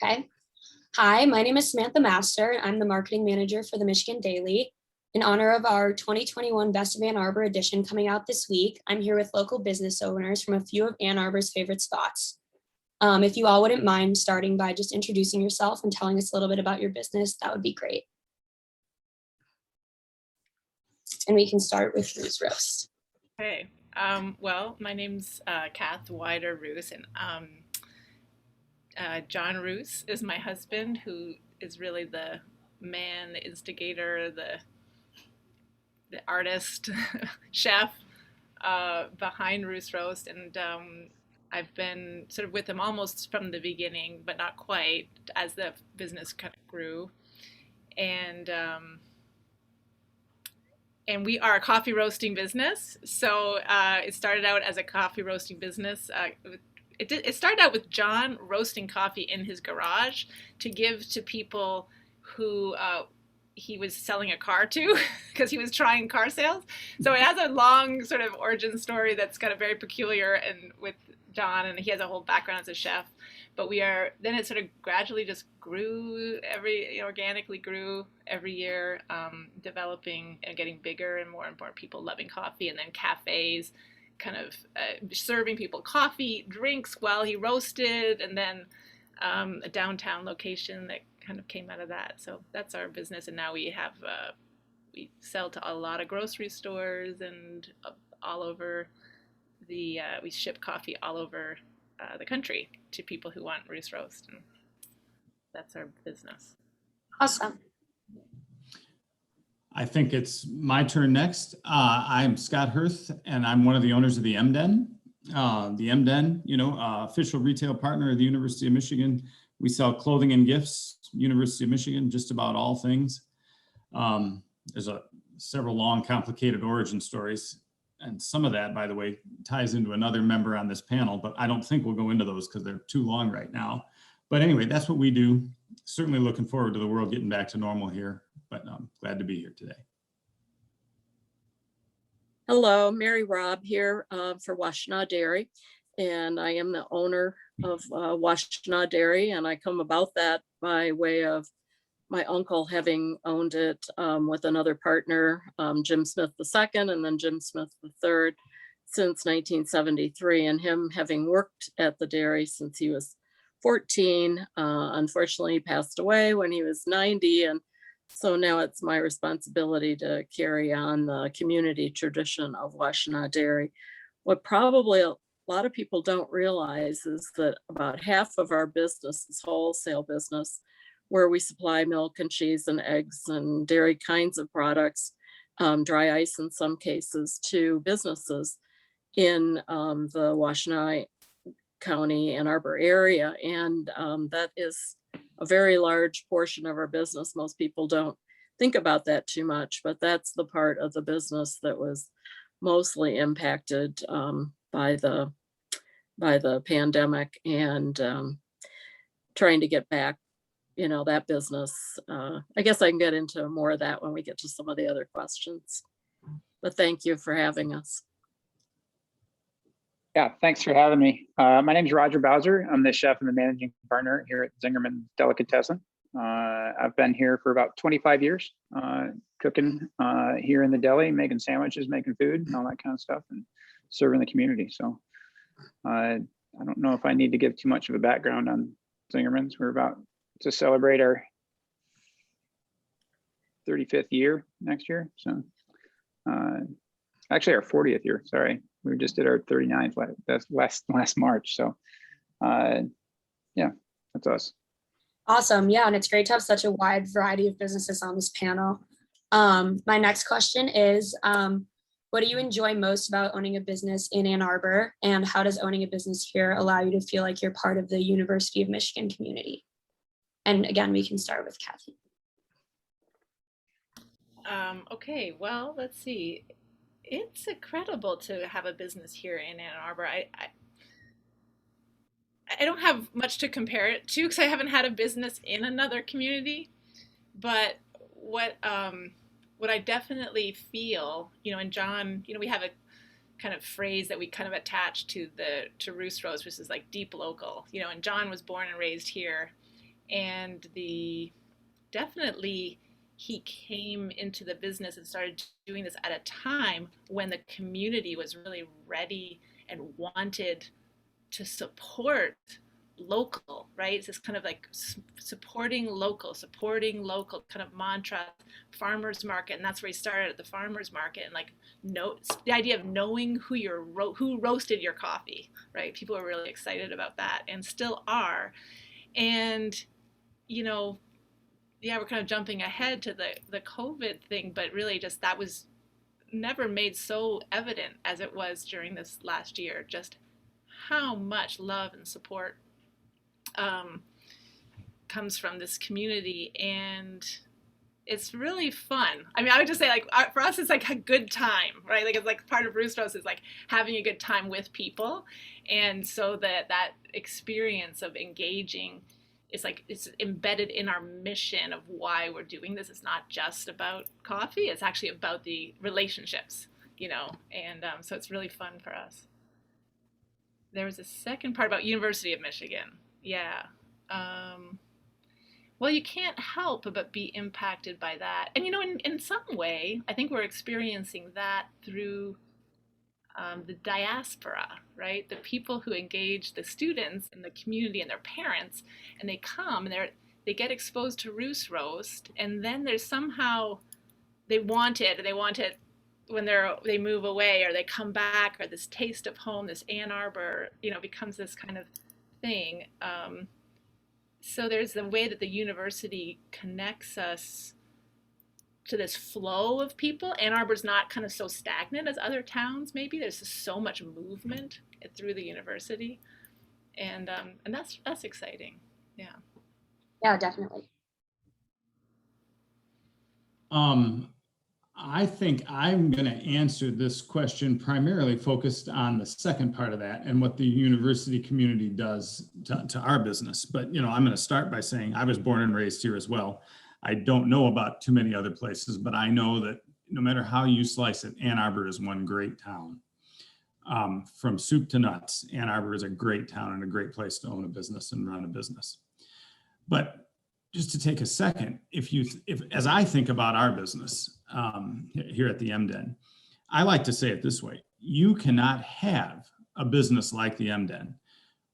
Okay. Hi, my name is Samantha Master. I'm the marketing manager for the Michigan Daily. In honor of our 2021 Best of Ann Arbor edition coming out this week, I'm here with local business owners from a few of Ann Arbor's favorite spots. If you all wouldn't mind starting by just introducing yourself and telling us a little bit about your business, that would be great. And we can start with Roos. Hey, well, my name's Kath Wider Roos, and John Roos is my husband, who is really the man, the instigator, the artist, chef behind Roos Roast, and I've been sort of with him almost from the beginning, but not quite, as the business kind of grew, and we are a coffee roasting business. So it started out as a coffee roasting business. It started out with John roasting coffee in his garage to give to people who he was selling a car to because he was trying car sales. So it has a long sort of origin story that's kind of very peculiar and with John, and he has a whole background as a chef. But then it sort of gradually just grew, organically grew every year, developing and getting bigger and more people loving coffee, and then cafes kind of serving people coffee, drinks while he roasted, and then a downtown location that kind of came out of that. So that's our business, and now we sell to a lot of grocery stores and all over we ship coffee all over the country to people who want Roos Roast, and that's our business. Awesome. I think it's my turn next. I'm Scott Hirth, and I'm one of the owners of the MDen. The MDen, official retail partner of the University of Michigan. We sell clothing and gifts, University of Michigan, just about all things. There's several long, complicated origin stories. And some of that, by the way, ties into another member on this panel, but I don't think we'll go into those because they're too long right now. But anyway, that's what we do. Certainly looking forward to the world getting back to normal here, but I'm glad to be here today. Hello, Mary Robb here for Washtenaw Dairy, and I am the owner of Washtenaw Dairy, and I come about that by way of my uncle having owned it with another partner, Jim Smith II, and then Jim Smith III since 1973, and him having worked at the dairy since he was 14. Unfortunately, he passed away when he was 90, and so now it's my responsibility to carry on the community tradition of Washtenaw Dairy. What probably a lot of people don't realize is that about half of our business is wholesale business, where we supply milk and cheese and eggs and dairy kinds of products, dry ice in some cases, to businesses in the Washtenaw County, Ann Arbor area. And that is a very large portion of our business. Most people don't think about that too much, but that's the part of the business that was mostly impacted by the pandemic, and trying to get back that business. I guess I can get into more of that when we get to some of the other questions, but thank you for having us. Yeah, thanks for having me. My name is Roger Bowser. I'm the chef and the managing partner here at Zingerman Delicatessen. I've been here for about 25 years, cooking here in the deli, making sandwiches, making food, and all that kind of stuff, and serving the community. So I don't know if I need to give too much of a background on Zingerman's. We're about to celebrate our 35th year next year. So actually our 40th year, sorry. We just did our 39th last March. So yeah, that's us. Awesome. Yeah, and it's great to have such a wide variety of businesses on this panel. My next question is, what do you enjoy most about owning a business in Ann Arbor, and how does owning a business here allow you to feel like you're part of the University of Michigan community? And again, we can start with Kathy. Okay, well, let's see. It's incredible to have a business here in Ann Arbor. I don't have much to compare it to because I haven't had a business in another community. But what I definitely feel, and John, we have a kind of phrase that we kind of attach to Roos Roast, which is like deep local, and John was born and raised here, And definitely he came into the business and started doing this at a time when the community was really ready and wanted to support local, right? It's this kind of like supporting local kind of mantra, farmers market, and that's where he started at the farmers market, and like the idea of knowing who roasted your coffee, right? People were really excited about that, and still are. And you know, yeah, we're kind of jumping ahead to the COVID thing, but really just that was never made so evident as it was during this last year, just how much love and support comes from this community. And it's really fun. I mean, I would just say, like, for us, it's like a good time, right? Like, it's like part of Roos is like having a good time with people. And so that experience of engaging is like, it's embedded in our mission of why we're doing this. It's not just about coffee. It's actually about the relationships, and so it's really fun for us. There was a second part about University of Michigan. Yeah. Well, you can't help but be impacted by that. And, in some way, I think we're experiencing that through the diaspora, right? The people who engage the students and the community and their parents, and they come and they get exposed to Roos roast, and then there's somehow they want it when they move away or they come back, or this taste of home, this Ann Arbor, becomes this kind of thing. So there's the way that the university connects us to this flow of people. Ann Arbor's not kind of so stagnant as other towns, maybe. There's just so much movement through the university. And that's exciting. Yeah. Yeah, definitely. I think I'm going to answer this question primarily focused on the second part of that and what the university community does to our business. But, I'm going to start by saying I was born and raised here as well. I don't know about too many other places, but I know that no matter how you slice it, Ann Arbor is one great town. From soup to nuts, Ann Arbor is a great town and a great place to own a business and run a business. But just to take a second, if as I think about our business here at the MDen, I like to say it this way: you cannot have a business like the MDen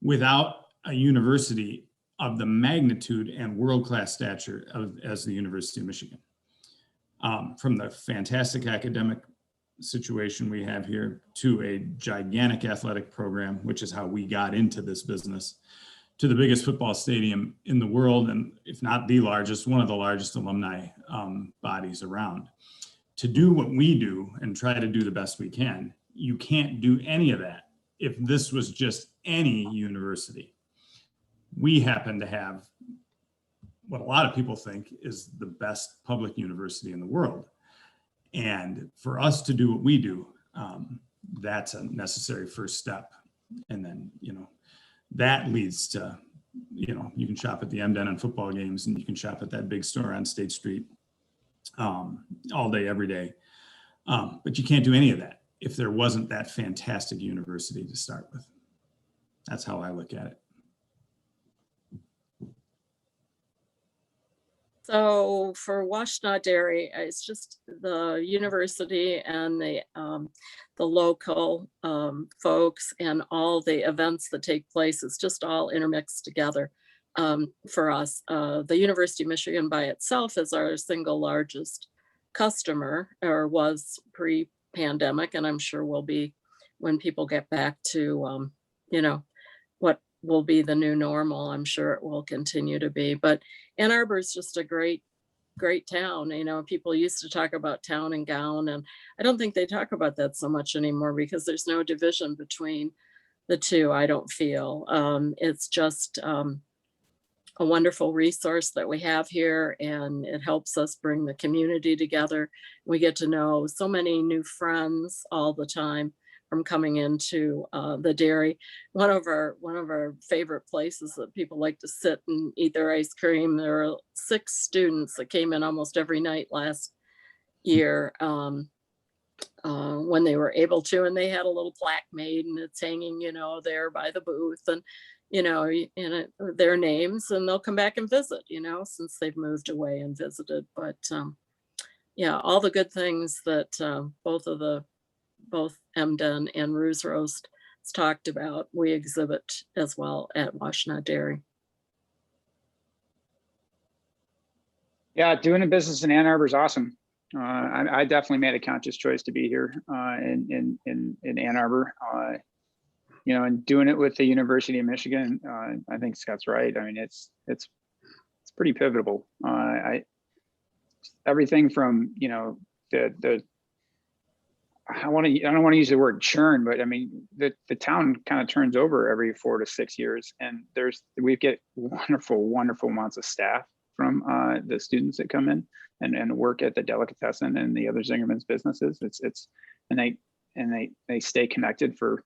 without a university of the magnitude and world-class stature as the University of Michigan. From the fantastic academic situation we have here to a gigantic athletic program, which is how we got into this business, to the biggest football stadium in the world, and if not the largest, one of the largest alumni bodies around. To do what we do and try to do the best we can, you can't do any of that if this was just any university. We happen to have what a lot of people think is the best public university in the world. And for us to do what we do, that's a necessary first step. And then, that leads to, you can shop at the MDen on football games, and you can shop at that big store on State Street all day, every day. But you can't do any of that if there wasn't that fantastic university to start with. That's how I look at it. So for Washtenaw Dairy, it's just the university and the local folks and all the events that take place. It's just all intermixed together for us. The University of Michigan by itself is our single largest customer, or was pre-pandemic, and I'm sure will be when people get back to, what will be the new normal. I'm sure it will continue to be. But Ann Arbor is just a great town. People used to talk about town and gown, and I don't think they talk about that so much anymore because there's no division between the two, I don't feel. It's just a wonderful resource that we have here, and it helps us bring the community together. We get to know so many new friends all the time from coming into the dairy. One of our favorite places that people like to sit and eat their ice cream. There are 6 students that came in almost every night last year when they were able to, and they had a little plaque made, and it's hanging, there by the booth, and their names, and they'll come back and visit, since they've moved away and visited. But yeah, all the good things that both Emden and Roos Roast talked about, we exhibit as well at Washtenaw Dairy. Yeah, doing a business in Ann Arbor is awesome. I definitely made a conscious choice to be here in Ann Arbor. And doing it with the University of Michigan, I think Scott's right. I mean, it's pretty pivotal. Everything from the I don't want to use the word churn, but I mean the town kind of turns over every 4 to 6 years, and we get wonderful amounts of staff from the students that come in and work at the delicatessen and the other Zingerman's businesses. And they stay connected for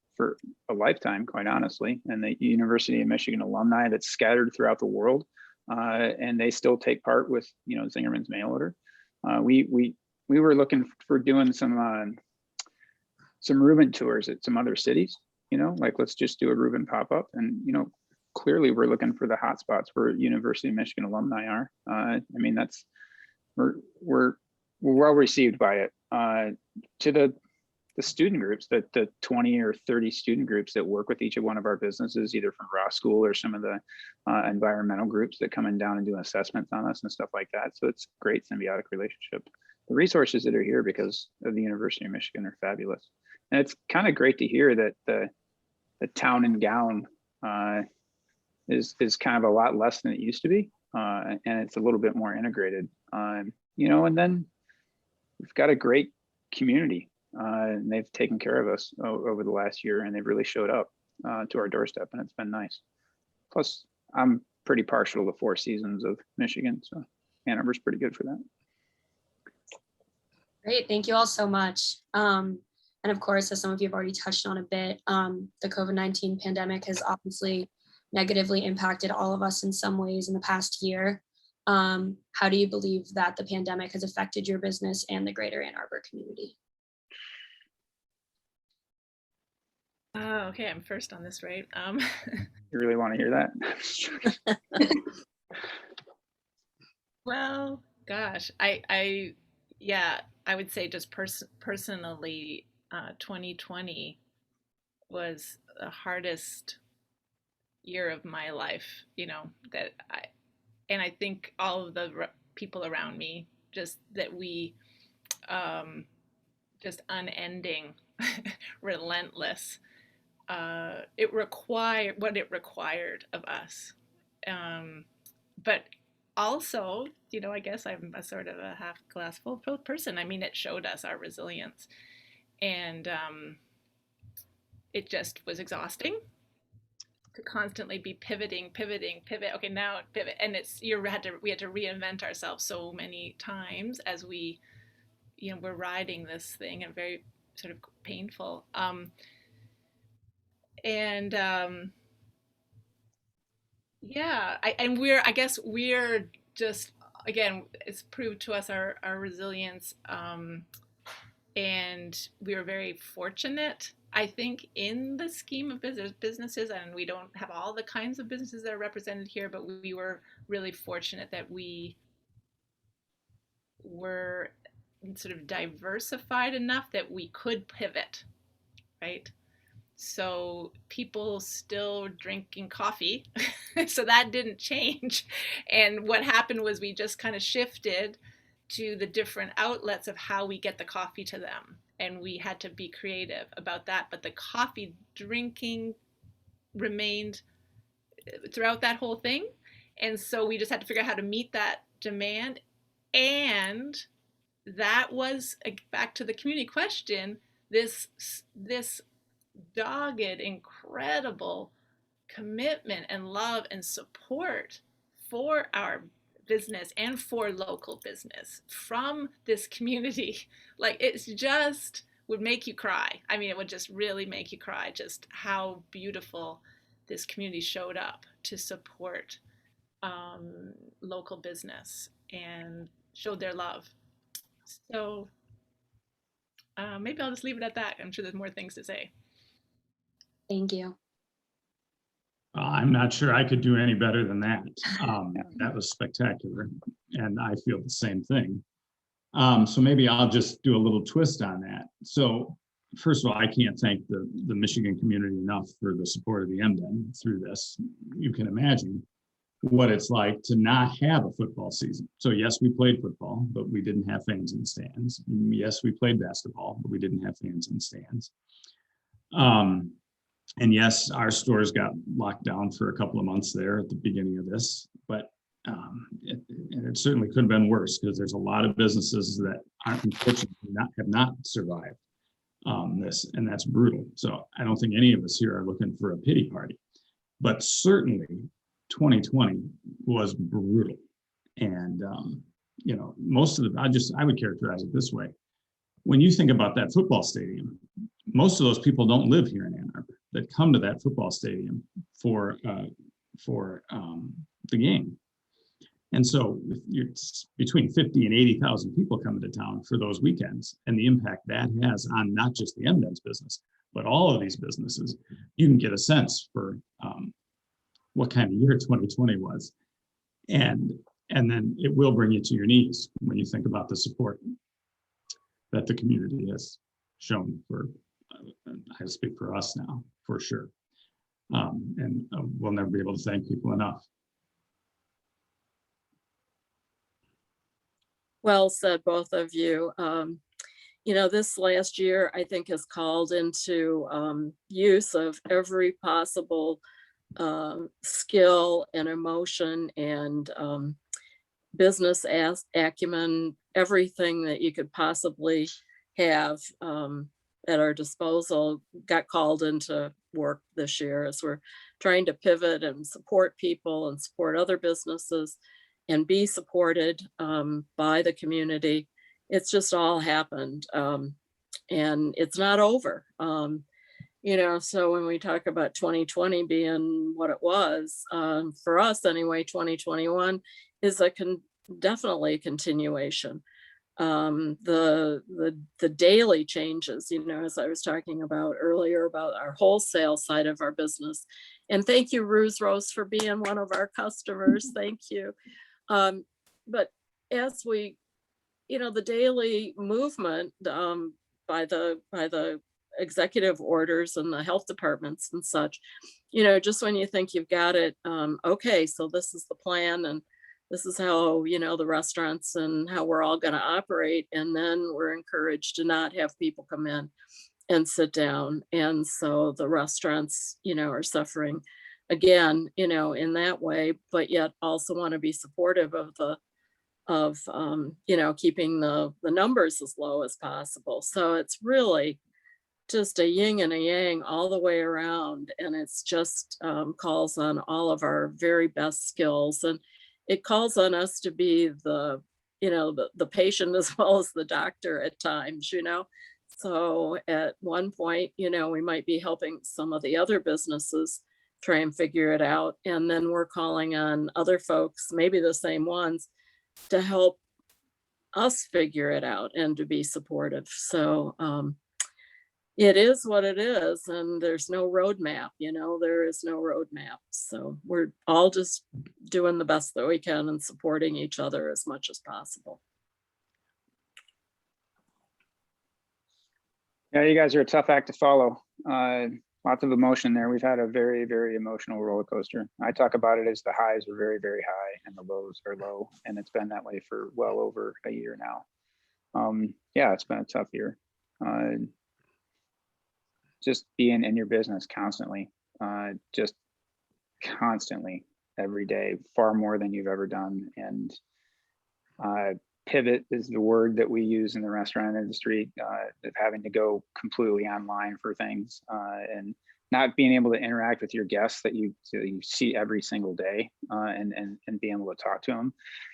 a lifetime, quite honestly. And the University of Michigan alumni that's scattered throughout the world, and they still take part with Zingerman's mail order. We were looking for doing some Reuben tours at some other cities, like let's just do a Reuben pop-up. And clearly we're looking for the hot spots where University of Michigan alumni are. I mean, we're well received by it. To the student groups, the 20 or 30 student groups that work with each of one of our businesses, either from Ross School or some of the environmental groups that come in down and do assessments on us and stuff like that. So it's a great symbiotic relationship. The resources that are here because of the University of Michigan are fabulous. And it's kind of great to hear that the town and gown is kind of a lot less than it used to be. And it's a little bit more integrated, and then we've got a great community. And they've taken care of us over the last year, and they've really showed up to our doorstep, and it's been nice. Plus, I'm pretty partial to the 4 seasons of Michigan, so Ann Arbor's pretty good for that. Great, thank you all so much. And of course, as some of you have already touched on a bit, the COVID-19 pandemic has obviously negatively impacted all of us in some ways in the past year. How do you believe that the pandemic has affected your business and the greater Ann Arbor community? Okay, I'm first on this, right? You really want to hear that? Well, gosh, I would say just personally, 2020 was the hardest year of my life, and I think all of the people around me, just that we, just unending, relentless. It required of us, but also, I guess I'm a sort of a half glass full person. I mean, it showed us our resilience, and it just was exhausting to constantly be pivot. Okay, now pivot, and we had to reinvent ourselves so many times as we're riding this thing, and very sort of painful. I guess we're just, again, it's proved to us our resilience, and we were very fortunate, I think, in the scheme of businesses, and we don't have all the kinds of businesses that are represented here, but we were really fortunate that we were sort of diversified enough that we could pivot, right? So people still drinking coffee, so that didn't change. And what happened was we just kind of shifted to the different outlets of how we get the coffee to them. And we had to be creative about that. But the coffee drinking remained throughout that whole thing. And so we just had to figure out how to meet that demand. And that was, back to the community question, this dogged, incredible commitment and love and support for our business and for local business from this community. Like, it's just would make you cry. I mean, it would just really make you cry, just how beautiful this community showed up to support local business and showed their love. So maybe I'll just leave it at that. I'm sure there's more things to say. Thank you. I'm not sure I could do any better than that. That was spectacular, and I feel the same thing. So maybe I'll just do a little twist on that. So first of all, I can't thank the Michigan community enough for the support of the MDEN through this. You can imagine what it's like to not have a football season. So yes, we played football, but we didn't have fans in the stands. Yes, we played basketball, but we didn't have fans in the stands. And yes, our stores got locked down for a couple of months there at the beginning of this, but it certainly could have been worse because there's a lot of businesses that aren't, unfortunately have not survived this, and that's brutal. So I don't think any of us here are looking for a pity party, but certainly 2020 was brutal. And most of I would characterize it this way. When you think about that football stadium, most of those people don't live here in Ann Arbor that come to that football stadium for the game. And so it's between 50 and 80,000 people coming to town for those weekends, and the impact that has on not just the MDEN's business, but all of these businesses, you can get a sense for what kind of year 2020 was. And then it will bring you to your knees when you think about the support that the community has shown for, I speak for us now, for sure. And we'll never be able to thank people enough. Well said, both of you. This last year, I think, has called into use of every possible skill and emotion and business acumen, everything that you could possibly have at our disposal got called into work this year as we're trying to pivot and support people and support other businesses and be supported by the community. It's just all happened, and it's not over. So when we talk about 2020 being what it was, for us anyway, 2021 is definitely a continuation. The daily changes, as I was talking about earlier about our wholesale side of our business. And thank you, Roos, for being one of our customers. Thank you. But as we, the daily movement by the executive orders and the health departments and such, just when you think you've got it, okay, so this is the plan and this is how, the restaurants and how we're all going to operate. And then we're encouraged to not have people come in and sit down. And so the restaurants, are suffering again, in that way, but yet also want to be supportive of keeping the numbers as low as possible. So it's really just a yin and a yang all the way around. And it's just calls on all of our very best skills. And it calls on us to be the patient as well as the doctor at times, So at one point, we might be helping some of the other businesses try and figure it out. And then we're calling on other folks, maybe the same ones, to help us figure it out and to be supportive. So it is what it is, and there's no roadmap, there is no roadmap. So we're all just doing the best that we can and supporting each other as much as possible. Yeah, you guys are a tough act to follow. Lots of emotion there. We've had a very, very emotional roller coaster. I talk about it as the highs are very, very high and the lows are low. And it's been that way for well over a year now. Yeah, it's been a tough year. Just being in your business constantly, just constantly every day, far more than you've ever done. And pivot is the word that we use in the restaurant industry, of having to go completely online for things and not being able to interact with your guests that you see every single day and being able to talk to them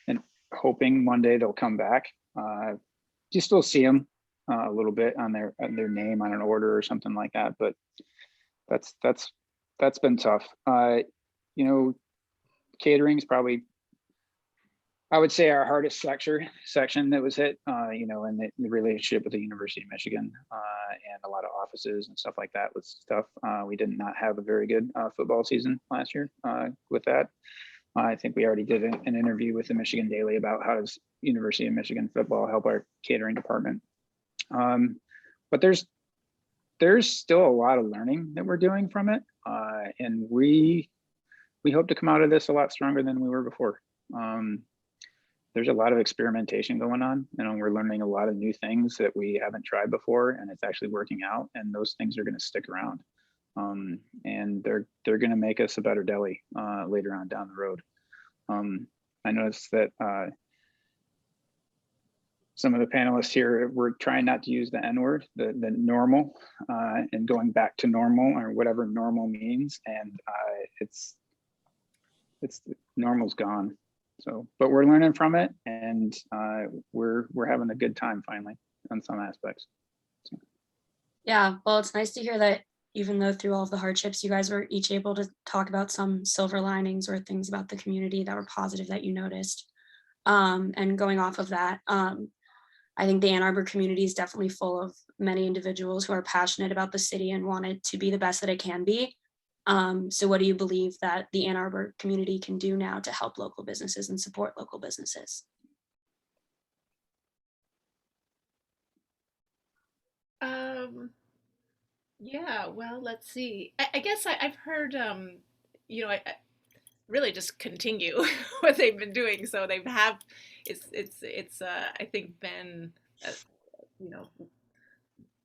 and hoping one day they'll come back. You still see them a little bit on their name on an order or something like that, but that's been tough. Catering is probably I would say our hardest section that was hit, you know, and the relationship with the University of Michigan and a lot of offices and stuff like that was tough. We did not have a very good football season last year with that. I think we already did an interview with the Michigan Daily about how does University of Michigan football help our catering department. But there's still a lot of learning that we're doing from it. And we hope to come out of this a lot stronger than we were before. There's a lot of experimentation going on. You know, we're learning a lot of new things that we haven't tried before, and it's actually working out. And those things are going to stick around, and they're going to make us a better deli later on down the road. I noticed that some of the panelists here were trying not to use the N word, the normal, and going back to normal or whatever normal means, and it's normal's gone. So, but we're learning from it, and we're having a good time finally on some aspects. So. Yeah, well, it's nice to hear that even though through all of the hardships, you guys were each able to talk about some silver linings or things about the community that were positive that you noticed. And going off of that, I think the Ann Arbor community is definitely full of many individuals who are passionate about the city and want it to be the best that it can be. So what do you believe that the Ann Arbor community can do now to help local businesses and support local businesses? Yeah, well, let's see. I guess I've heard, you know, I really just continue what they've been doing. So they have, it's I think been, you know,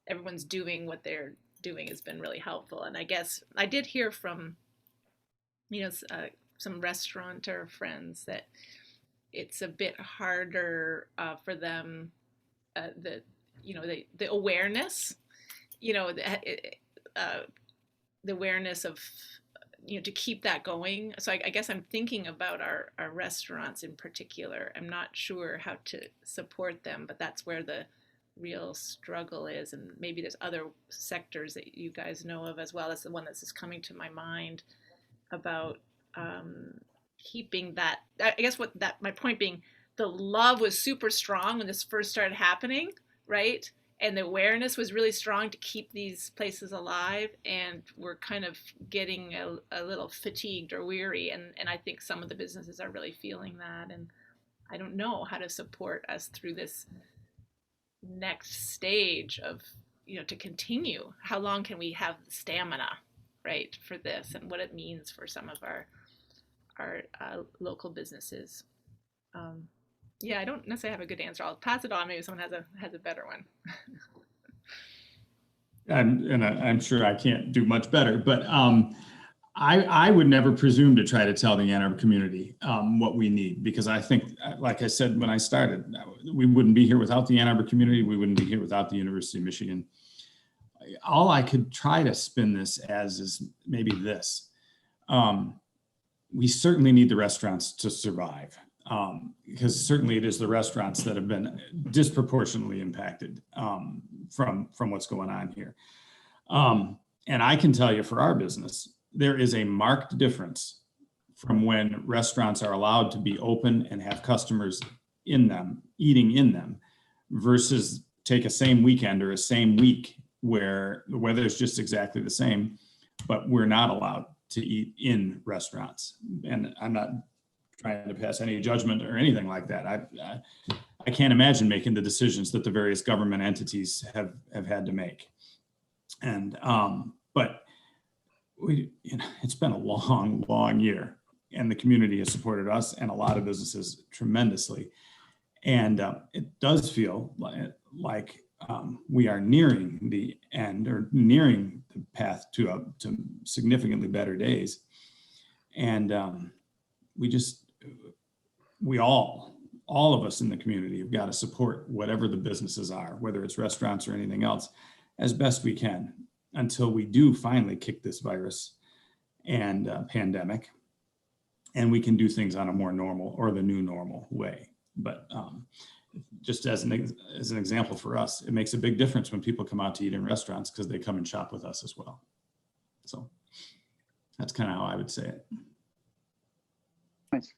everyone's doing what they're doing has been really helpful. And I guess I did hear from, you know, some restaurateur friends that it's a bit harder for them, you know, the awareness, you know, the awareness of, you know, to keep that going. So I guess I'm thinking about our restaurants in particular. I'm not sure how to support them, but that's where the real struggle is. And maybe there's other sectors that you guys know of as well. That's the one that's just coming to my mind about keeping that. I guess my point being, the love was super strong when this first started happening, right? And the awareness was really strong to keep these places alive, and we're kind of getting a little fatigued or weary, and I think some of the businesses are really feeling that, and I don't know how to support us through this next stage of, you know, to continue. How long can we have the stamina, right, for this, and what it means for some of our local businesses. Yeah, I don't necessarily have a good answer. I'll pass it on. Maybe someone has a better one. I'm sure I can't do much better, but I would never presume to try to tell the Ann Arbor community what we need, because I think, like I said when I started, we wouldn't be here without the Ann Arbor community. We wouldn't be here without the University of Michigan. All I could try to spin this as is maybe this. We certainly need the restaurants to survive. Because certainly it is the restaurants that have been disproportionately impacted from what's going on here. And I can tell you for our business, there is a marked difference from when restaurants are allowed to be open and have customers in them, eating in them, versus take a same weekend or a same week where the weather is just exactly the same, but we're not allowed to eat in restaurants. And I'm not trying to pass any judgment or anything like that. I can't imagine making the decisions that the various government entities have had to make. And but it's been a long year, and the community has supported us and a lot of businesses tremendously. And it does feel like we are nearing the end, or nearing the path to significantly better days. And we all of us in the community have got to support whatever the businesses are, whether it's restaurants or anything else, as best we can, until we do finally kick this virus and pandemic, and we can do things on a more normal, or the new normal way. But just as an example for us, it makes a big difference when people come out to eat in restaurants, because they come and shop with us as well. So that's kind of how I would say it. Nice.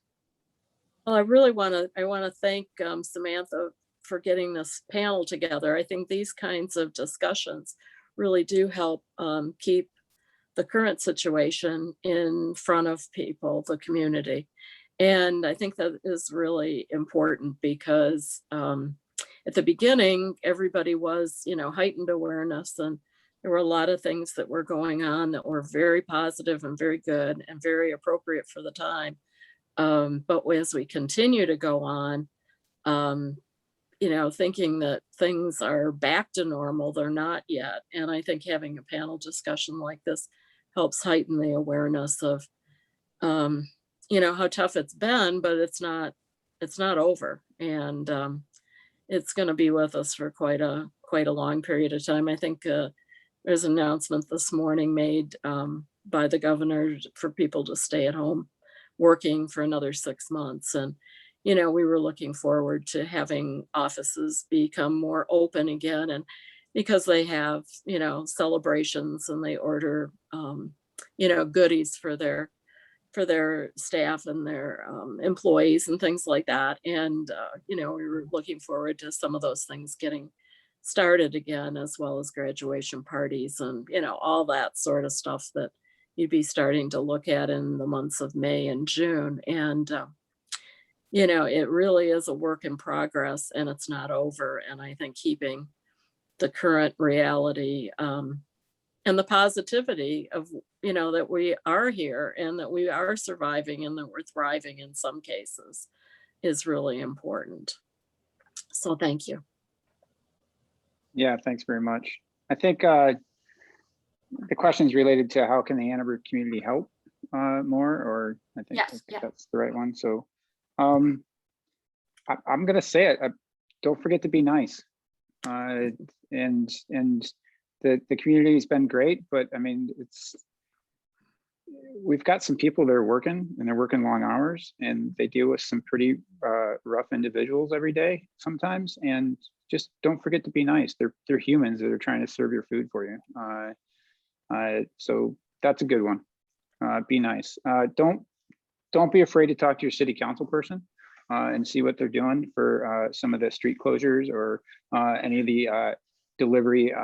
Well, I want to thank Samantha for getting this panel together. I think these kinds of discussions really do help keep the current situation in front of people, the community. And I think that is really important because at the beginning, everybody was, heightened awareness, and there were a lot of things that were going on that were very positive and very good and very appropriate for the time. But as we continue to go on, um, thinking that things are back to normal, they're not yet. And I think having a panel discussion like this helps heighten the awareness of, um, how tough it's been, but it's not over. And it's going to be with us for quite a long period of time. I think there's an announcement this morning made by the governor for people to stay at home working for another 6 months. And, we were looking forward to having offices become more open again. And because they have, celebrations and they order, goodies for their staff and their employees and things like that. And, we were looking forward to some of those things getting started again, as well as graduation parties and, all that sort of stuff that you'd be starting to look at in the months of May and June. And, it really is a work in progress and it's not over. And I think keeping the current reality and the positivity of, that we are here and that we are surviving and that we're thriving in some cases is really important. So thank you. Yeah, thanks very much. I think the question is related to how can the Ann Arbor community help more, or I think Yes, yeah. that's the right one. So I'm going to say it. Don't forget to be nice. And the community has been great, but I mean, we've got some people that are working and they're working long hours and they deal with some pretty rough individuals every day sometimes. And just don't forget to be nice. They're humans that are trying to serve your food for you. So that's a good one. Be nice. Don't be afraid to talk to your city council person and see what they're doing for some of the street closures or any of the delivery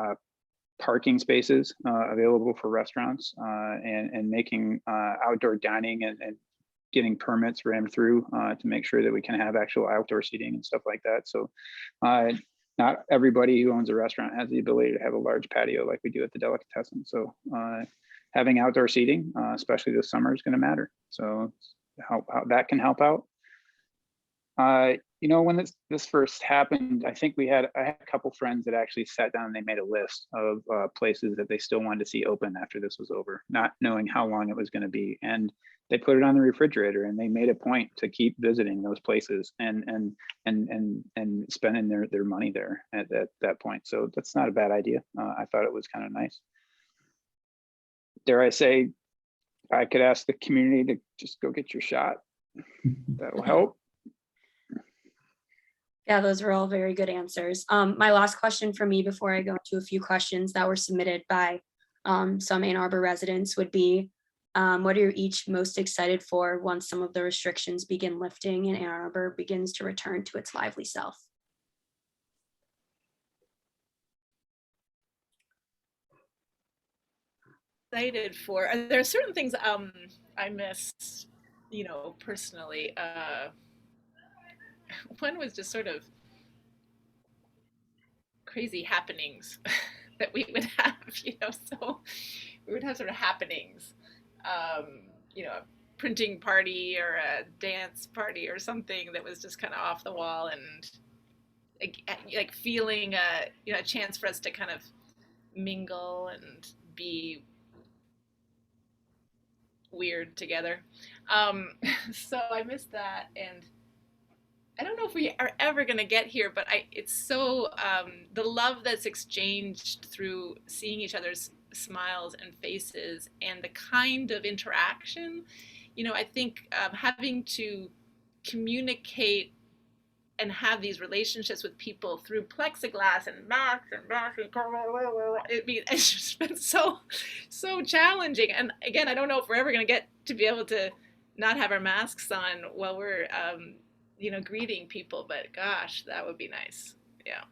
parking spaces available for restaurants and making outdoor dining and getting permits ran through to make sure that we can have actual outdoor seating and stuff like that. So not everybody who owns a restaurant has the ability to have a large patio like we do at the Delicatessen. So having outdoor seating, especially this summer, is going to matter. So how that can help out. When this first happened, I think I had a couple friends that actually sat down and they made a list of places that they still wanted to see open after this was over, not knowing how long it was going to be. And they put it on the refrigerator and they made a point to keep visiting those places and spending their money there at that point. So that's not a bad idea. I thought it was kind of nice. Dare I say, I could ask the community to just go get your shot. That will help. Yeah, those were all very good answers. My last question for me before I go into a few questions that were submitted by some Ann Arbor residents would be, what are you each most excited for once some of the restrictions begin lifting and Ann Arbor begins to return to its lively self? Excited for, there are certain things I miss, personally. One was just sort of crazy happenings that we would have, so we would have sort of happenings, a printing party or a dance party or something that was just kind of off the wall, and like feeling a chance for us to kind of mingle and be weird together. So I miss that, and I don't know if we are ever going to get here, but it's so, the love that's exchanged through seeing each other's smiles and faces and the kind of interaction, I think having to communicate and have these relationships with people through plexiglass and masks and it's just been so challenging. And again, I don't know if we're ever going to get to be able to not have our masks on while we're greeting people, but gosh, that would be nice. Yeah.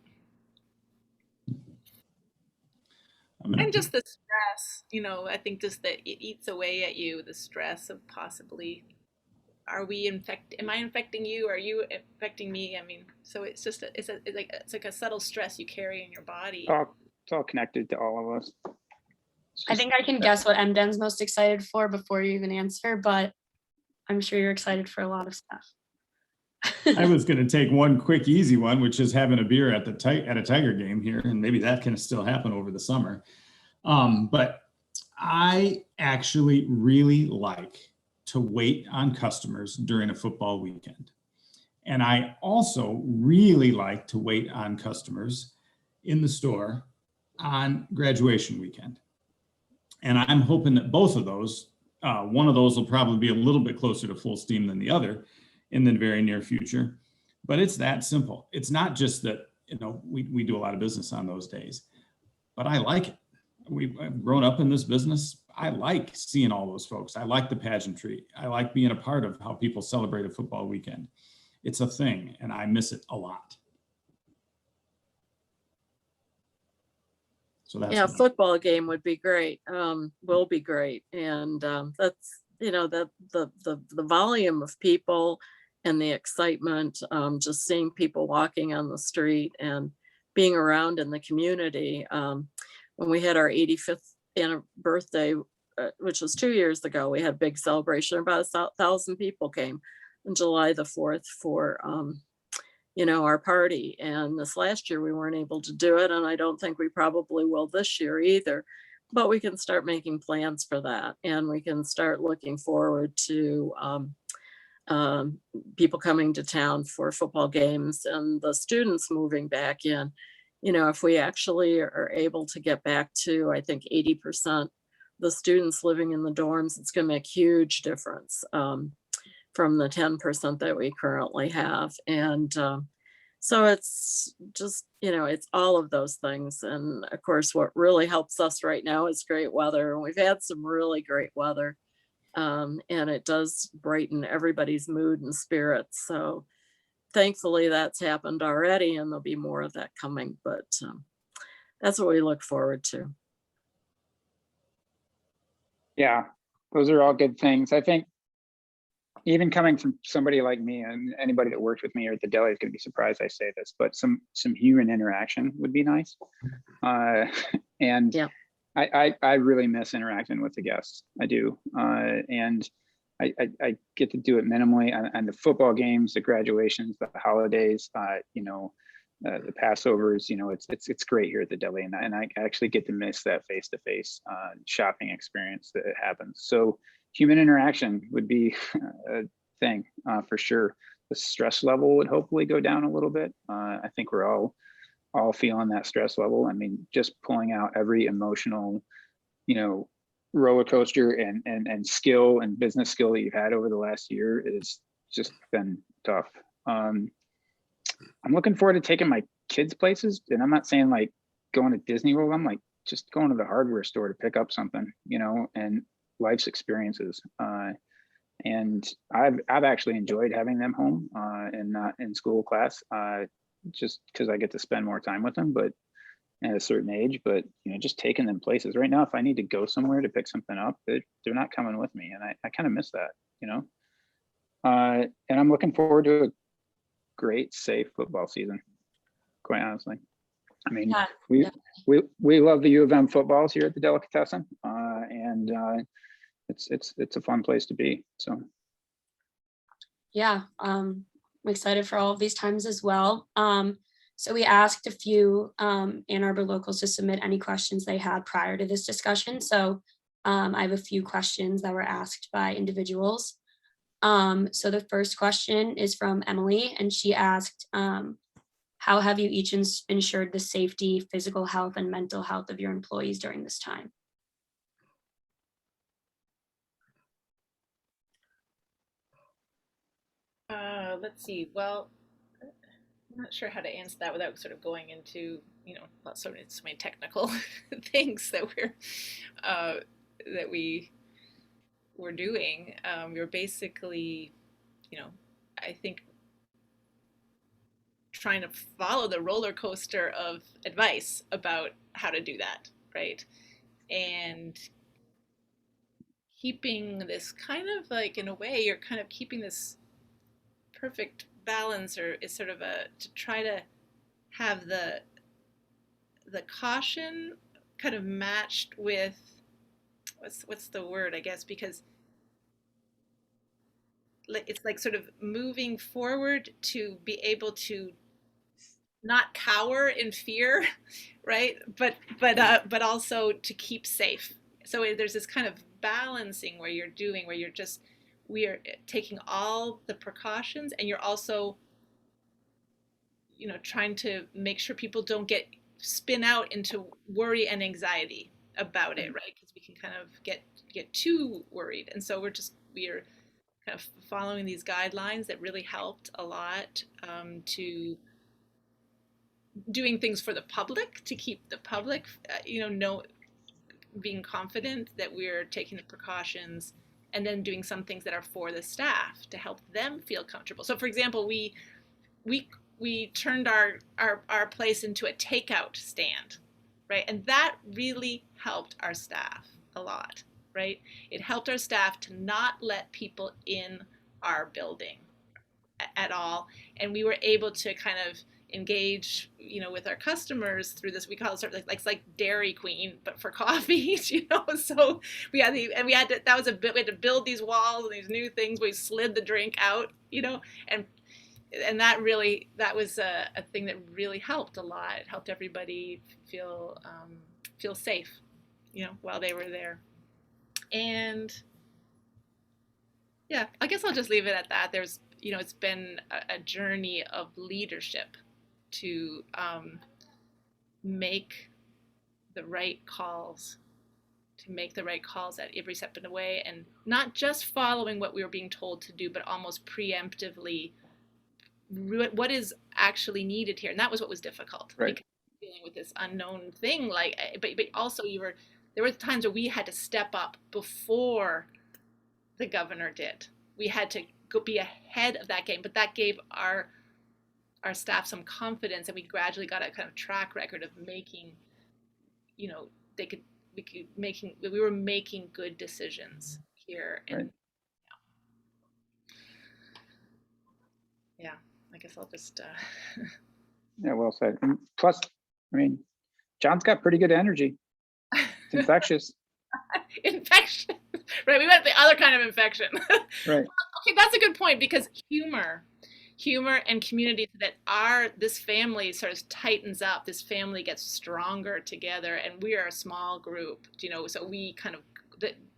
And just the stress, I think just that it eats away at you, the stress of possibly, am I infecting you? Are you infecting me? I mean, so it's just, it's like a subtle stress you carry in your body. It's all connected to all of us. I think I can guess what MDen's most excited for before you even answer, but I'm sure you're excited for a lot of stuff. I was going to take one quick, easy one, which is having a beer at a Tiger game here, and maybe that can still happen over the summer. But I actually really like to wait on customers during a football weekend. And I also really like to wait on customers in the store on graduation weekend. And I'm hoping that both of those, one of those will probably be a little bit closer to full steam than the other in the very near future. But it's that simple. It's not just that, we do a lot of business on those days, but I like it. I've grown up in this business. I like seeing all those folks. I like the pageantry. I like being a part of how people celebrate a football weekend. It's a thing, and I miss it a lot. So that's football game would be great. Will be great, and that's the volume of people and the excitement. Just seeing people walking on the street and being around in the community. When we had our 85th birthday, which was 2 years ago, we had a big celebration. About 1,000 people came on July the 4th for our party. And this last year we weren't able to do it, and I don't think we probably will this year either. But we can start making plans for that, and we can start looking forward to people coming to town for football games and the students moving back in. If we actually are able to get back to, I think, 80% the students living in the dorms, it's going to make a huge difference from the 10% that we currently have. And so it's just, it's all of those things. And of course, what really helps us right now is great weather. And we've had some really great weather. And it does brighten everybody's mood and spirits. So thankfully that's happened already, and there'll be more of that coming, but that's what we look forward to. Yeah, those are all good things. I think even coming from somebody like me, and anybody that works with me or at the deli is going to be surprised I say this, but some human interaction would be nice. And yeah. I really miss interacting with the guests. I do. And I get to do it minimally on the football games, the graduations, the holidays, the Passovers. It's great here at the deli, and I actually get to miss that face-to-face shopping experience that happens. So human interaction would be a thing for sure. The stress level would hopefully go down a little bit. I think we're all feeling that stress level. I mean, just pulling out every emotional, roller coaster and skill and business skill that you've had over the last year is just been tough. I'm looking forward to taking my kids places, and I'm not saying like going to Disney World. I'm like just going to the hardware store to pick up something, and life's experiences. And I've actually enjoyed having them home and not in school class, just because I get to spend more time with them, but at a certain age. But just taking them places right now, if I need to go somewhere to pick something up, they're not coming with me, and I kind of miss that. And I'm looking forward to a great, safe football season, quite honestly. I mean, we love the U of M footballs here at the Delicatessen, and it's a fun place to be. So yeah, I'm excited for all of these times as well. So we asked a few Ann Arbor locals to submit any questions they had prior to this discussion. So I have a few questions that were asked by individuals. So the first question is from Emily, and she asked, how have you each ensured the safety, physical health, and mental health of your employees during this time? Let's see. Well, I'm not sure how to answer that without sort of going into, so many technical things that we were doing. We were basically, I think trying to follow the roller coaster of advice about how to do that, right? And keeping this kind of like, in a way, you're kind of keeping this perfect balance, or is sort of to try to have the caution kind of matched with what's the word, I guess, because it's like sort of moving forward to be able to not cower in fear, right? But also to keep safe. So there's this kind of balancing where we are taking all the precautions, and you're also, trying to make sure people don't spin out into worry and anxiety about it, right? Because we can kind of get too worried. And so we are kind of following these guidelines that really helped a lot, to doing things for the public, to keep the public, being confident that we're taking the precautions, and then doing some things that are for the staff to help them feel comfortable. So for example, we turned our place into a takeout stand, right? And that really helped our staff a lot, right? It helped our staff to not let people in our building at all. And we were able to kind of engage, with our customers through this. We call it sort of like, it's like Dairy Queen, but for coffee, So we had we had to build these walls and these new things. We slid the drink out, and that was a thing that really helped a lot. It helped everybody feel safe, while they were there. And yeah, I guess I'll just leave it at that. There's, it's been a journey of leadership to make the right calls, at every step of the way, and not just following what we were being told to do, but almost preemptively what is actually needed here. And that was what was difficult, right? Because dealing with this unknown thing, but also there were times where we had to step up before the governor did. We had to be ahead of that game, but that gave our staff some confidence, and we gradually got a kind of track record of making, we were making good decisions here. And right. Yeah, I guess I'll just Yeah, well said. And plus, John's got pretty good energy. It's infectious. Infection, right? We went the other kind of infection. Right. Okay, that's a good point, because humor and community, that this family sort of tightens up. This family gets stronger together, and we are a small group, so we kind of,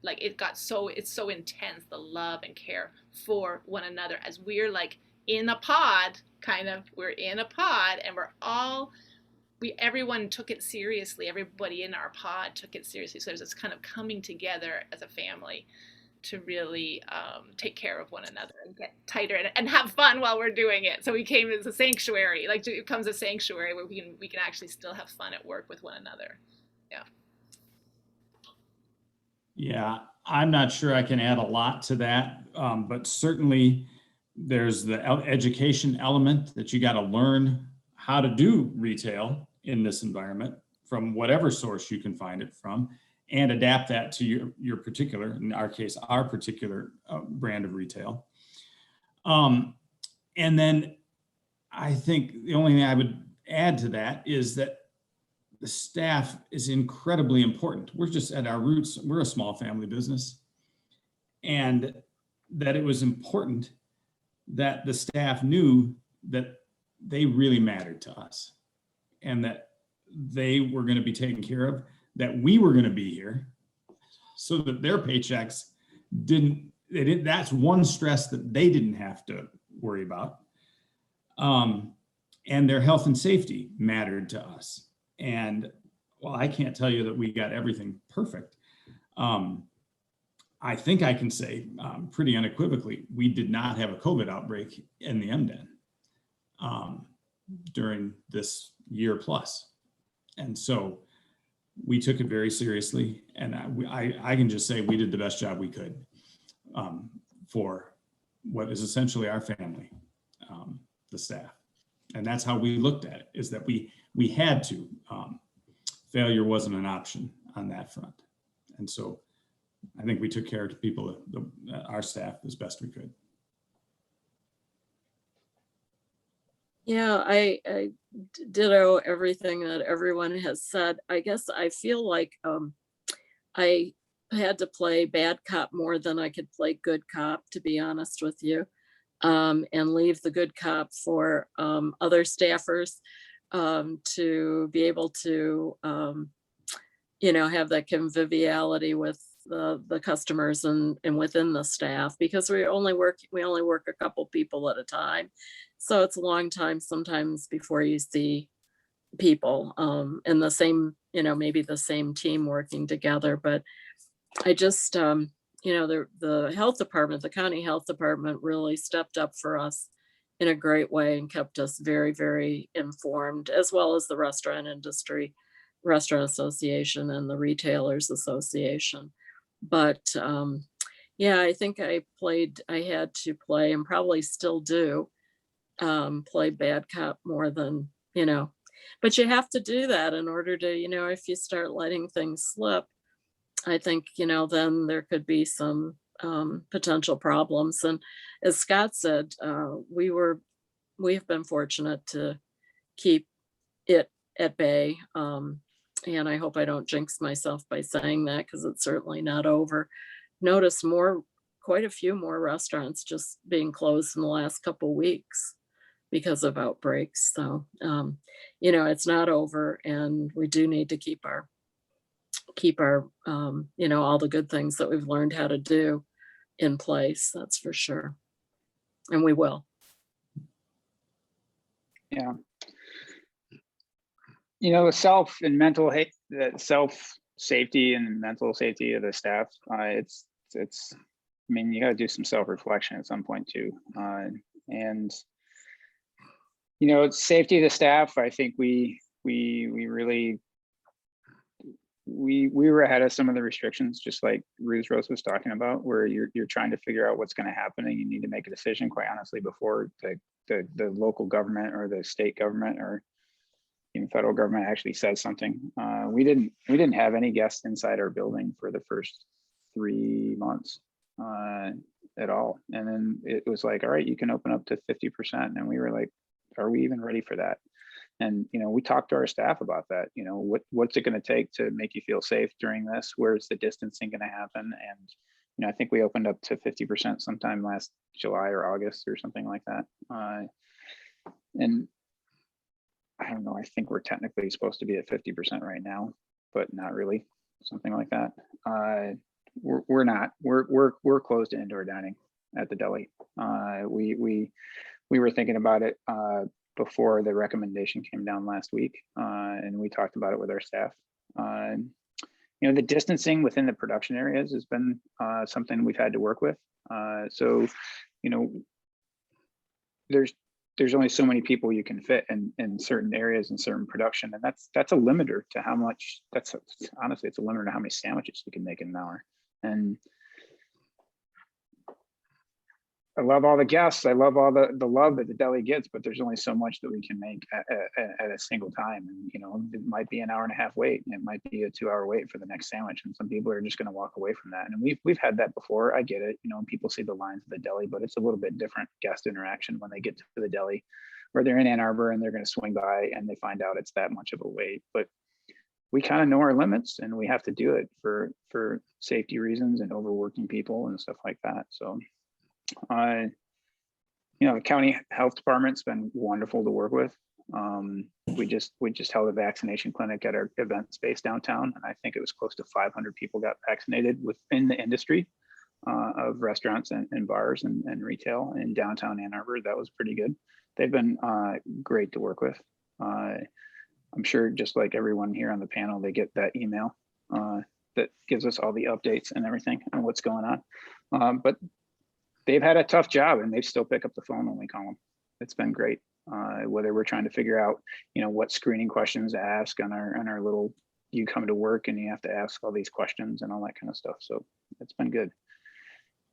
it's so intense, the love and care for one another, as we're like in a pod, we're in a pod, and everyone took it seriously. Everybody in our pod took it seriously. So there's this kind of coming together as a family to really take care of one another and get tighter and have fun while we're doing it. So we came as a sanctuary, it becomes a sanctuary where we can actually still have fun at work with one another. Yeah. Yeah, I'm not sure I can add a lot to that, but certainly there's the education element that you got to learn how to do retail in this environment from whatever source you can find it from, and adapt that to your particular, in our case, our particular brand of retail. And then I think the only thing I would add to that is that the staff is incredibly important. We're just at our roots, we're a small family business, and that it was important that the staff knew that they really mattered to us, and that they were going to be taken care of, that we were going to be here, so that their paychecks that's one stress that they didn't have to worry about. And their health and safety mattered to us. And well, I can't tell you that we got everything perfect. I think I can say pretty unequivocally, we did not have a COVID outbreak in the MDEN during this year plus. And so we took it very seriously. And I can just say we did the best job we could for what is essentially our family, the staff. And that's how we looked at it, is that we had to. Failure wasn't an option on that front. And so I think we took care of people, our staff, as best we could. Yeah, I ditto everything that everyone has said. I guess I feel like I had to play bad cop more than I could play good cop, to be honest with you, and leave the good cop for other staffers to be able to, have that conviviality with the customers and within the staff, because we only work a couple people at a time. So it's a long time sometimes before you see people and the same, maybe the same team working together. But I just, the health department, the county health department really stepped up for us in a great way and kept us very, very informed, as well as the restaurant industry, restaurant association and the retailers association. But yeah, I think I had to play, and probably still do, play bad cop more than, but you have to do that in order to, if you start letting things slip, I think, then there could be some potential problems. And as Scott said, we've been fortunate to keep it at bay. And I hope I don't jinx myself by saying that, because it's certainly not over. Noticed quite a few more restaurants just being closed in the last couple weeks because of outbreaks. So, it's not over, and we do need to keep our, all the good things that we've learned how to do in place. That's for sure. And we will. Yeah. The self safety and mental safety of the staff, it's, you gotta do some self-reflection at some point too. And it's safety of the staff. I think we really, we were ahead of some of the restrictions, just like Roos was talking about, where you're trying to figure out what's going to happen, and you need to make a decision, quite honestly, before the local government or the state government or even federal government actually says something. We didn't have any guests inside our building for the first 3 months at all. And then it was like, all right, you can open up to 50%. And we were like, are we even ready for that? And, we talked to our staff about that. What's it going to take to make you feel safe during this? Where's the distancing going to happen? And, I think we opened up to 50% sometime last July or August or something like that. And I don't know, I think we're technically supposed to be at 50% right now, but not really, something like that. We're not, we're closed to indoor dining at the deli. We were thinking about it before the recommendation came down last week, and we talked about it with our staff. The distancing within the production areas has been something we've had to work with. So, there's only so many people you can fit in certain areas and certain production, and that's a limiter to how much. Honestly, it's a limiter to how many sandwiches we can make in an hour. And I love all the guests. I love all the love that the deli gets, but there's only so much that we can make at a single time. And, it might be an hour and a half wait, and it might be a 2-hour wait for the next sandwich. And some people are just going to walk away from that. And we've had that before. I get it. People see the lines of the deli, but it's a little bit different guest interaction when they get to the deli, or they're in Ann Arbor and they're going to swing by and they find out it's that much of a wait. But we kind of know our limits, and we have to do it for safety reasons and overworking people and stuff like that. So, the county health department's been wonderful to work with. We just held a vaccination clinic at our event space downtown, and I think it was close to 500 people got vaccinated within the industry of restaurants and bars and retail in downtown Ann Arbor. That was pretty good. They've been great to work with. I'm sure, just like everyone here on the panel, they get that email that gives us all the updates and everything and what's going on. But they've had a tough job, and they still pick up the phone when we call them. It's been great. Whether we're trying to figure out, what screening questions to ask on our little, you come to work and you have to ask all these questions and all that kind of stuff. So it's been good.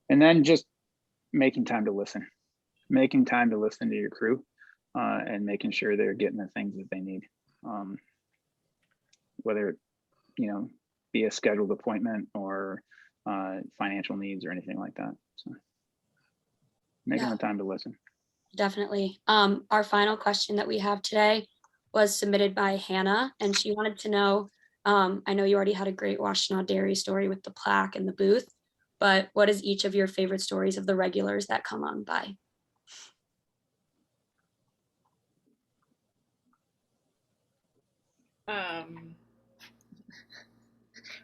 And then just making time to listen to your crew. and making sure they're getting the things that they need, whether it, be a scheduled appointment or financial needs or anything like that. So making Yeah. the time to listen. Definitely. Our final question that we have today was submitted by Hannah, and she wanted to know, I know you already had a great Washtenaw Dairy story with the plaque and the booth, but what is each of your favorite stories of the regulars that come on by?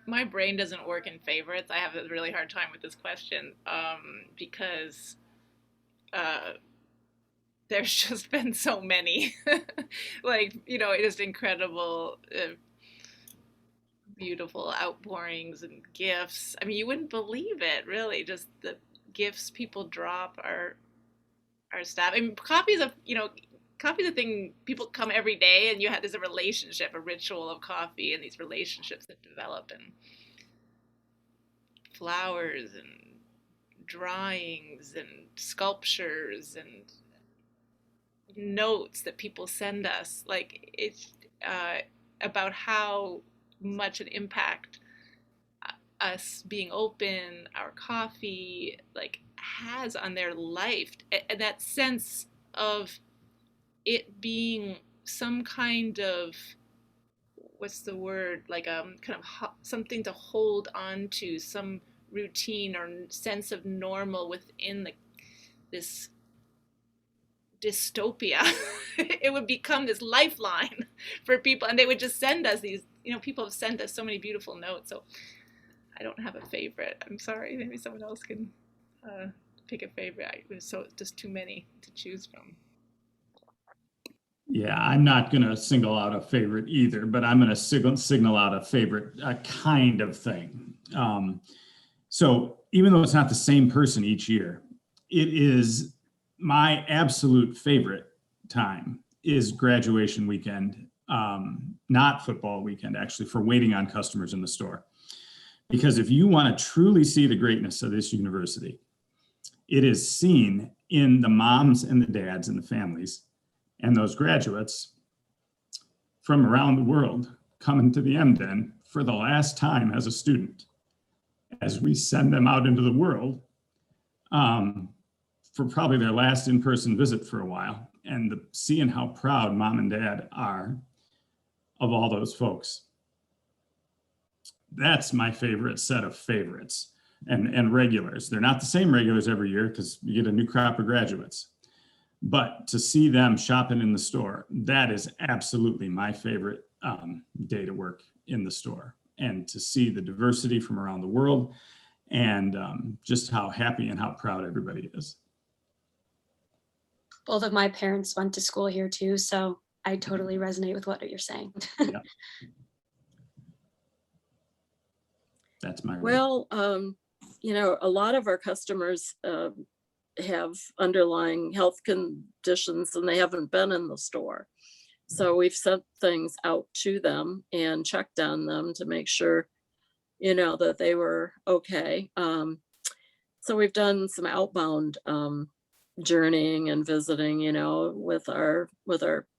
My brain doesn't work in favorites. I have a really hard time with this question because there's just been so many, like, just incredible, beautiful outpourings and gifts. I mean, you wouldn't believe it, really. Just the gifts people drop our staff. I mean, coffee's a thing. People come every day, and there's a relationship, a ritual of coffee, and these relationships that develop, and flowers and drawings and sculptures and notes that people send us. Like, it's about how much an impact us being open, our coffee, like, has on their life, and that sense of it being some kind of, what's the word, like kind of something to hold on to, some routine or sense of normal within this dystopia. It would become this lifeline for people, and they would just send us these, people have sent us so many beautiful notes. So I don't have a favorite. I'm sorry, maybe someone else can pick a favorite. It was just too many to choose from. Yeah, I'm not going to single out a favorite either, but I'm going to signal out a favorite, a kind of thing. So even though it's not the same person each year, it is my absolute favorite time is graduation weekend, not football weekend, actually, for waiting on customers in the store. Because if you want to truly see the greatness of this university, it is seen in the moms and the dads and the families and those graduates from around the world coming to the MDen for the last time as a student, as we send them out into the world for probably their last in-person visit for a while, and seeing how proud mom and dad are of all those folks. That's my favorite set of favorites and regulars. They're not the same regulars every year because you get a new crop of graduates. But to see them shopping in the store, that is absolutely my favorite day to work in the store. And to see the diversity from around the world and just how happy and how proud everybody is. Both of my parents went to school here too, so I totally resonate with what you're saying. Yeah. That's my Well, a lot of our customers have underlying health conditions and they haven't been in the store. So we've sent things out to them and checked on them to make sure, that they were okay. So we've done some outbound journeying and visiting, with our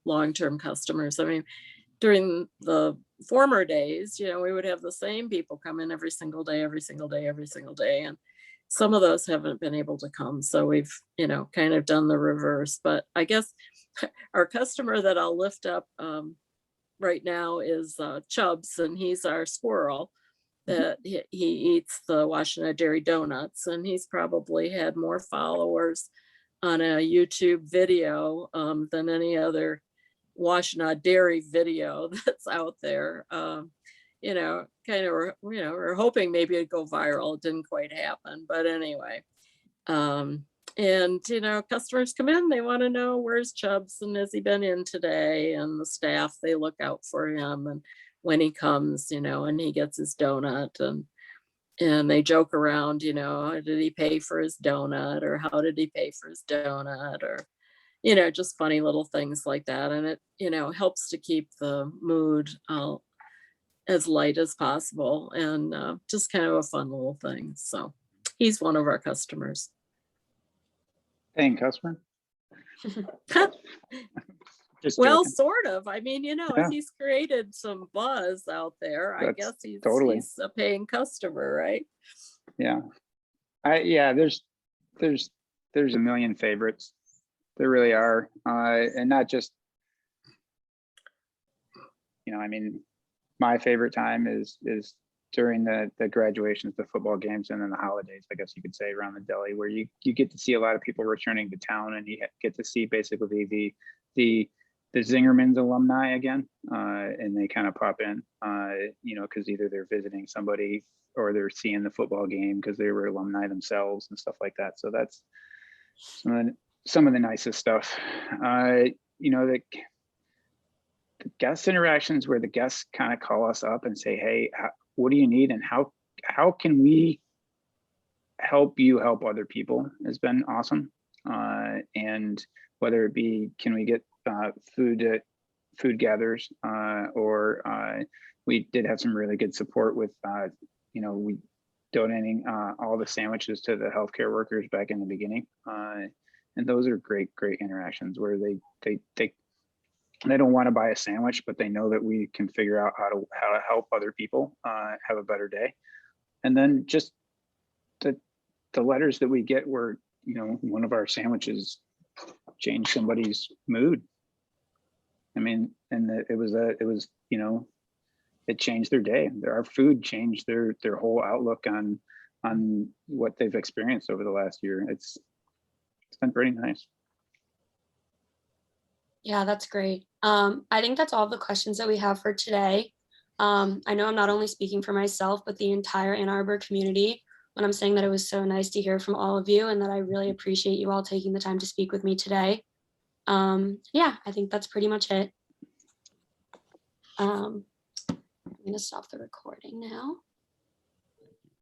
long-term customers. I mean, during the former days, we would have the same people come in every single day. And some of those haven't been able to come. So we've, kind of done the reverse. But I guess our customer that I'll lift up right now is Chubbs, and he's our squirrel that he eats the Washtenaw Dairy donuts. And he's probably had more followers on a YouTube video than any other Washtenaw Dairy video that's out there. We're hoping maybe it'd go viral. It didn't quite happen, but anyway. Customers come in, they want to know where's Chubbs and has he been in today? And the staff, they look out for him, and when he comes, and he gets his donut, and they joke around, did he pay for his donut, or how did he pay for his donut, or just funny little things like that. And it, helps to keep the mood as light as possible, and just kind of a fun little thing. So he's one of our customers. Paying customer? Just Well, joking. sort of. I mean, Yeah. he's created some buzz out there. I That's guess he's totally. he's a paying customer, right? Yeah. There's a million favorites. There really are. And not just, I mean, my favorite time is during the graduations, the football games, and then the holidays, I guess you could say, around the deli, where you get to see a lot of people returning to town, and you get to see basically the Zingerman's alumni again, and they kind of pop in, because either they're visiting somebody or they're seeing the football game because they were alumni themselves and stuff like that. So that's some of the nicest stuff. The guest interactions where the guests kind of call us up and say, hey, what do you need, and how can we help you help other people, has been awesome. And whether it be, can we get food gathers, or we did have some really good support with we donating all the sandwiches to the healthcare workers back in the beginning, and those are great interactions where they don't want to buy a sandwich, but they know that we can figure out how to help other people have a better day. And then just the letters that we get where, one of our sandwiches changed somebody's mood. I mean, and it changed their day. Our food changed their whole outlook on what they've experienced over the last year. It's been pretty nice. Yeah, that's great. I think that's all the questions that we have for today. I know I'm not only speaking for myself, but the entire Ann Arbor community when I'm saying that it was so nice to hear from all of you, and that I really appreciate you all taking the time to speak with me today. Yeah, I think that's pretty much it. I'm going to stop the recording now.